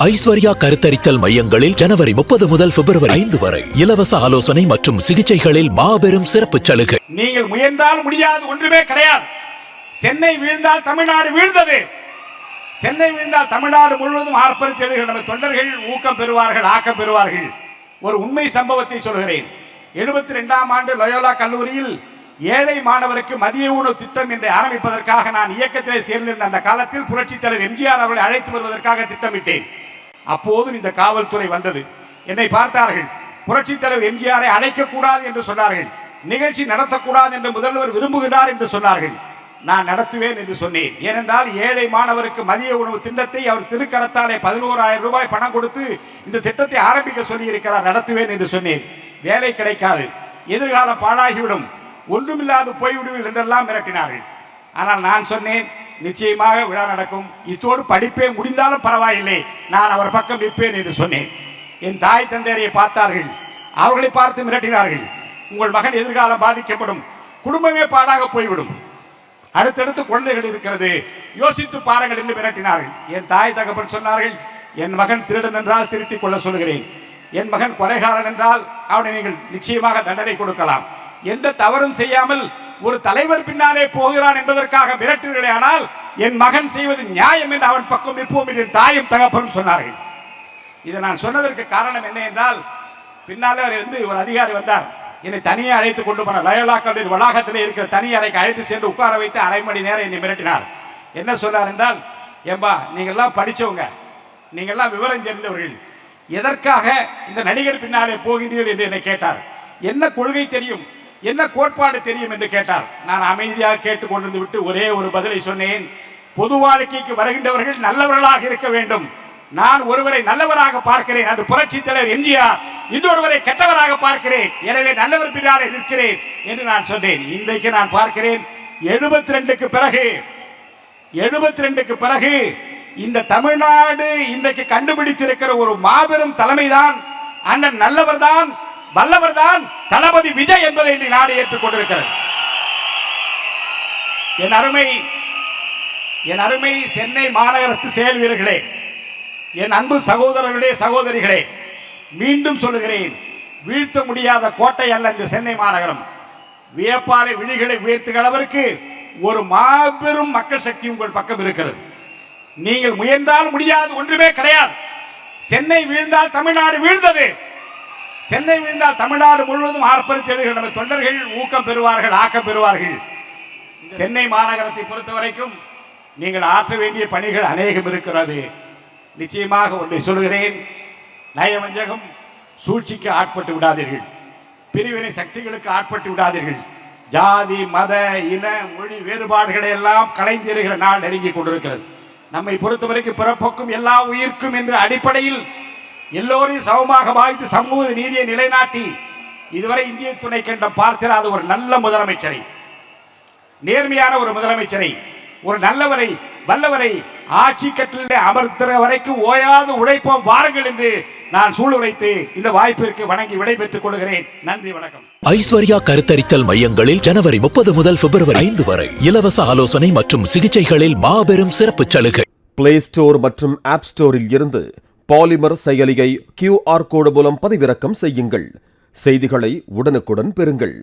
ஐஸ்வர்யா கருத்தரித்தல் மையங்களில் ஜனவரி 30 முதல் பிப்ரவரி 5 வரை இலவச ஆலோசனை மற்றும் சிகிச்சைகளில் மாபெரும் சிறப்பு சலுகை. நீங்கள் முயன்றால் முடியாது ஒன்றுமே கிடையாது. சென்னை வீழ்ந்தால் தமிழ்நாடு வீழ்ந்தது. சென்னை வீழ்ந்தால் தமிழ்நாடு முழுவதும் ஆர்ப்பரித்து நம்ம தொண்டர்கள் ஊக்கம் பெறுவார்கள், ஆக்கம் பெறுவார்கள். ஒரு உண்மை சம்பவத்தை சொல்கிறேன். 72ஆம் ஆண்டு லயோலா கல்லூரியில் ஏழை மாணவருக்கு மதிய உணவு திட்டம் என்று ஆரம்பிப்பதற்காக நான் இயக்கத்திலே சேர்ந்திருந்த அந்த காலத்தில் புரட்சித் தலைவர் எம்ஜிஆர் அவர்களை அழைத்து வருவதற்காக திட்டமிட்டேன். அப்போது இந்த காவல்துறை வந்தது. என்னை பார்த்தார்கள். புரட்சித் தலைவர் எம்ஜிஆரை அழைக்கக்கூடாது என்று சொன்னார்கள். நிகழ்ச்சி நடத்தக்கூடாது என்று முதல்வர் விரும்புகிறார் என்று சொன்னார்கள். நான் நடத்துவேன் என்று சொன்னேன். ஏனென்றால் ஏழை மாணவருக்கு மதிய உணவு திட்டத்தை அவர் திருக்கரத்தாலே 11,000 ரூபாய் பணம் கொடுத்து இந்த திட்டத்தை ஆரம்பிக்க சொல்லி இருக்கிறார். நடத்துவேன் என்று சொன்னேன். வேலை கிடைக்காது, எதிர்காலம் பாழாகிவிடும், ஒன்றுமில்லாது போய்விடுவீர்கள் என்றெல்லாம் மிரட்டினார்கள். ஆனால் நான் சொன்னேன், நிச்சயமாக விழா நடக்கும், இதோடு படிப்பே முடிந்தாலும் பரவாயில்லை, நான் அவர் பக்கம் நிற்பேன் என்று சொன்னேன். என் தாய் தந்தையரை பார்த்தார்கள். அவர்களை பார்த்து மிரட்டினார்கள். உங்கள் மகன் எதிர்காலம் பாதிக்கப்படும், குடும்பமே பாடாக போய்விடும், அடுத்தடுத்து குழந்தைகள் இருக்கிறது, யோசித்து பாருங்கள் என்று மிரட்டினார்கள். என் தாய் தகப்பன் சொன்னார்கள், என் மகன் திருடன் என்றால் திருத்திக் கொள்ள சொல்கிறேன், என் மகன் கொலைகாரன் என்றால் அவனை நீங்கள் நிச்சயமாக தண்டனை கொடுக்கலாம், எந்த தவறும் செய்யாமல் ஒரு தலைவர் பின்னாலே போகிறான் என்பதற்காக மிரட்டுகளே, ஆனால் என் மகன் செய்வது நியாயம் என்று அவன் பக்கம் நிற்போம் என்று தாயும் தகப்பனும் சொன்னார்கள். இதை நான் சொன்னதற்கு காரணம் என்ன என்றால், பின்னாலே ஒரு அதிகாரி வந்தார். என்னை தனியே அழைத்து கொண்டு போனார். லயோலா கல்லூரி வளாகத்திலே இருக்கிற தனி அறைக்கு அழைத்து சென்று உட்கார வைத்து அரை மணி நேரம் என்னை மிரட்டினார். என்ன சொன்னார் என்றால், ஏம்பா நீங்கள்லாம் படித்தவங்க, நீங்கள்லாம் விவரம் தெரிந்தவர்கள், எதற்காக இந்த நடிகர் பின்னாலே போகிறீர்கள் என்று என்னை கேட்டார். என்ன கொள்கை தெரியும், என்ன கோட்பாடு தெரியும் என்று கேட்டார். நான் அமைதியாக கேட்டுக் கொண்டு விட்டு ஒரே ஒரு பதிலை சொன்னேன். பொது வாழ்க்கைக்கு வருகின்றவர்கள் நல்லவர்களாக இருக்க வேண்டும். நான் ஒருவரை நல்லவராக பார்க்கிறேன், அது புரட்சித் தலைவர் எம்ஜிஆர். இன்னொருவரை கெட்டவராக பார்க்கிறேன், எனவே நல்லவர் பின்னாலே நிற்கிறேன் என்று நான் சொன்னேன். இன்றைக்கு நான் பார்க்கிறேன், 72க்கு பிறகு இந்த தமிழ்நாடு இன்றைக்கு கண்டுபிடித்திருக்கிற ஒரு மாபெரும் தலைமைதான், அண்ணன் நல்லவர் தான், வல்லவர் தான் தளபதி விஜய் என்பதை இந்த நாடு ஏற்றுக் கொண்டிருக்கிறது. என் அருமை சென்னை மாநகரத்து செயல் வீரர்களே, என் அன்பு சகோதரர்களே, சகோதரிகளே, மீண்டும் சொல்லுகிறேன், வீழ்த்த முடியாத கோட்டை அல்ல இந்த சென்னை மாநகரம். வியப்பாலை விழிகளை உயர்த்துகிற அளவிற்கு ஒரு மாபெரும் மக்கள் சக்தி உங்கள் பக்கம் இருக்கிறது. நீங்கள் முயன்றால் முடியாது ஒன்றுமே கிடையாது. சென்னை வீழ்ந்தால் தமிழ்நாடு வீழ்ந்தது. சென்னை வீழ்ந்தால் தமிழ்நாடு முழுவதும் ஆர்ப்பரித்து நம்ம தொண்டர்கள் ஊக்கம் பெறுவார்கள், ஆக்கம் பெறுவார்கள். சென்னை மாநகரத்தை பொறுத்த வரைக்கும் நீங்கள் ஆற்ற வேண்டிய பணிகள் அநேகம் இருக்கிறது. நிச்சயமாக ஒன்றை சொல்கிறேன், நயவஞ்சகம் சூழ்ச்சிக்கு ஆட்பட்டு விடாதீர்கள், பிரிவினை சக்திகளுக்கு ஆட்பட்டு விடாதீர்கள். ஜாதி மத இன மொழி வேறுபாடுகளை எல்லாம் களைந்திருக்கிற நாள் நெருங்கி கொண்டிருக்கிறது. நம்மை பொறுத்தவரைக்கும் பிறப்புக்கும் எல்லா உயிர்க்கும் என்ற அடிப்படையில் எல்லோரையும் சமமாக பாதித்து சமூக நீதியை நிலைநாட்டி இதுவரை இந்திய துணை கண்டம் பார்த்திராத ஒரு நல்ல முதலமைச்சரை, நேர்மையான ஒரு முதலமைச்சரை, ஒரு நல்லவரை, வல்லவரை ஆட்சி கட்டிலே அமர்த்துற வரைக்கும் ஓயாது உழைப்போம் வாருங்கள் என்று நான் சூளுரைத்து இந்த வாய்ப்பிற்கு வணங்கி விடைபெற்றுக் கொள்கிறேன். நன்றி, வணக்கம். ஐஸ்வர்யா கருத்தரித்தல் மையங்களில் ஜனவரி 30 முதல் பிப்ரவரி 5 வரை இலவச ஆலோசனை மற்றும் சிகிச்சைகளில் மாபெரும் சிறப்பு சலுகை. பிளே ஸ்டோர் மற்றும் ஆப் ஸ்டோரில் இருந்து பாலிமர் செயலியை QR கோடு மூலம் பதிவிறக்கம் செய்யுங்கள். செய்திகளை உடனுக்குடன் பெறுங்கள்.